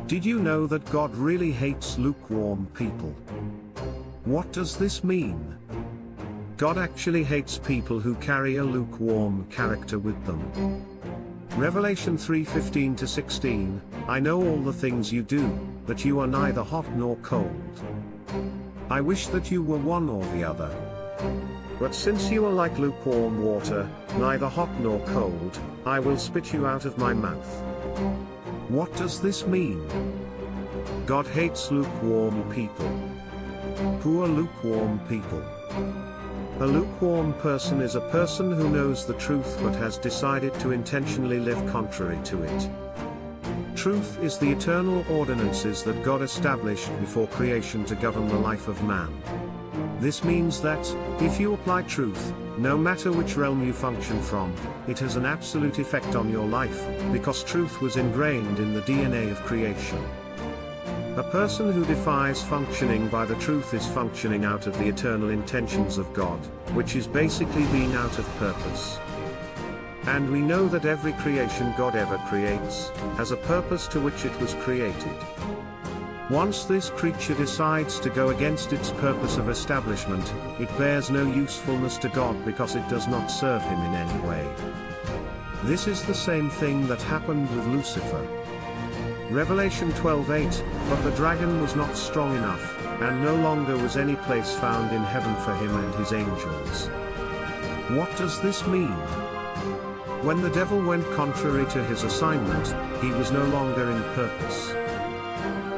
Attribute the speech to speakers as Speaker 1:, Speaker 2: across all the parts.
Speaker 1: Did you know that God really hates lukewarm people? What does this mean? God actually hates people who carry a lukewarm character with them. Revelation 3:15-16, I know all the things you do, that you are neither hot nor cold. I wish that you were one or the other. But since you are like lukewarm water, neither hot nor cold, I will spit you out of my mouth. What does this mean? God hates lukewarm people. Who are lukewarm people? A lukewarm person is a person who knows the truth but has decided to intentionally live contrary to it. Truth is the eternal ordinances that God established before creation to govern the life of man. This means that, if you apply truth, no matter which realm you function from, it has an absolute effect on your life, because truth was ingrained in the DNA of creation. A person who defies functioning by the truth is functioning out of the eternal intentions of God, which is basically being out of purpose. And we know that every creation God ever creates, has a purpose to which it was created. Once this creature decides to go against its purpose of establishment, it bears no usefulness to God because it does not serve him in any way. This is the same thing that happened with Lucifer. Revelation 12:8, but the dragon was not strong enough, and no longer was any place found in heaven for him and his angels. What does this mean? When the devil went contrary to his assignment, he was no longer in purpose.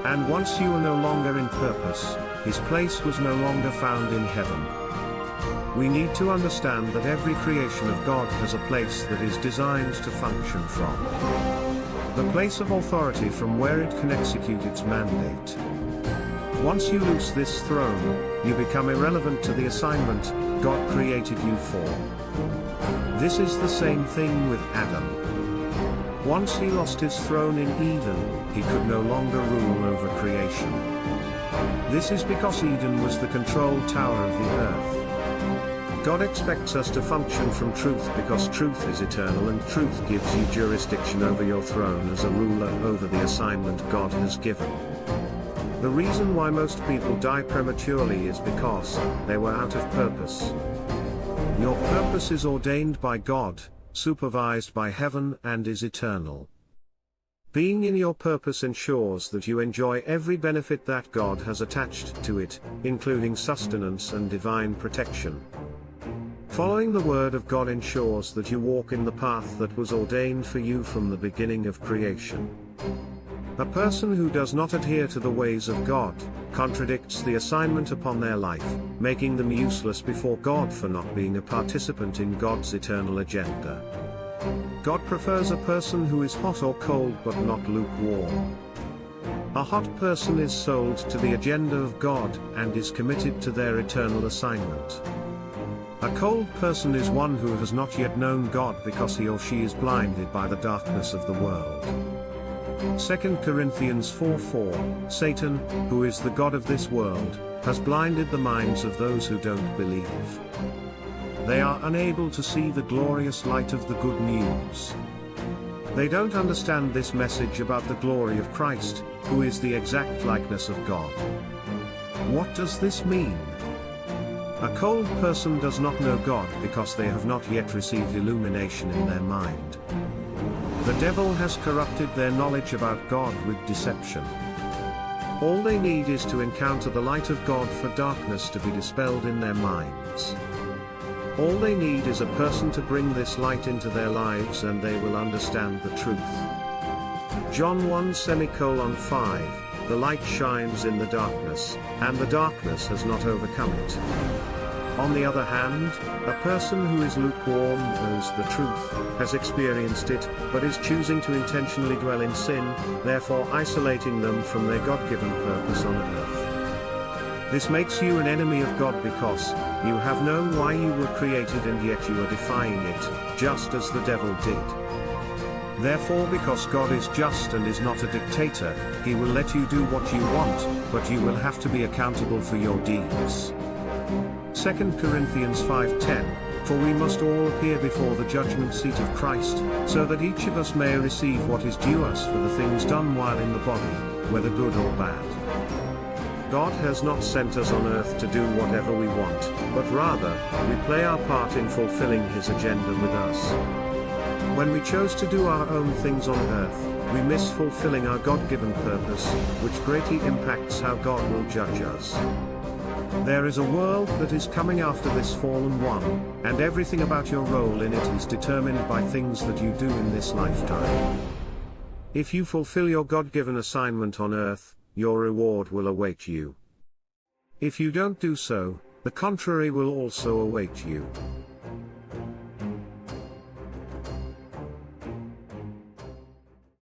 Speaker 1: And once you are no longer in purpose, his place was no longer found in heaven. We need to understand that every creation of God has a place that is designed to function from. The place of authority from where it can execute its mandate. Once you lose this throne, you become irrelevant to the assignment God created you for. This is the same thing with Adam. Once he lost his throne in Eden, he could no longer rule over creation. This is because Eden was the control tower of the earth. God expects us to function from truth because truth is eternal and truth gives you jurisdiction over your throne as a ruler over the assignment God has given. The reason why most people die prematurely is because they were out of purpose. Your purpose is ordained by God, supervised by heaven, and is eternal. Being in your purpose ensures that you enjoy every benefit that God has attached to it, including sustenance and divine protection. Following the word of God ensures that you walk in the path that was ordained for you from the beginning of creation. A person who does not adhere to the ways of God, contradicts the assignment upon their life, making them useless before God for not being a participant in God's eternal agenda. God prefers a person who is hot or cold but not lukewarm. A hot person is sold to the agenda of God, and is committed to their eternal assignment. A cold person is one who has not yet known God because he or she is blinded by the darkness of the world. 2 Corinthians 4:4, Satan, who is the god of this world, has blinded the minds of those who don't believe. They are unable to see the glorious light of the good news. They don't understand this message about the glory of Christ, who is the exact likeness of God. What does this mean? A cold person does not know God because they have not yet received illumination in their mind. The devil has corrupted their knowledge about God with deception. All they need is to encounter the light of God for darkness to be dispelled in their minds. All they need is a person to bring this light into their lives and they will understand the truth. John 1:5, the light shines in the darkness, and the darkness has not overcome it. On the other hand, a person who is lukewarm knows the truth, has experienced it, but is choosing to intentionally dwell in sin, therefore isolating them from their God-given purpose on earth. This makes you an enemy of God because you have known why you were created and yet you are defying it, just as the devil did. Therefore, because God is just and is not a dictator, he will let you do what you want, but you will have to be accountable for your deeds. 2 Corinthians 5:10, for we must all appear before the judgment seat of Christ, so that each of us may receive what is due us for the things done while in the body, whether good or bad. God has not sent us on earth to do whatever we want, but rather, we play our part in fulfilling His agenda with us. When we chose to do our own things on earth, we miss fulfilling our God-given purpose, which greatly impacts how God will judge us. There is a world that is coming after this fallen one, and everything about your role in it is determined by things that you do in this lifetime. If you fulfill your God-given assignment on earth, your reward will await you. If you don't do so, the contrary will also await you.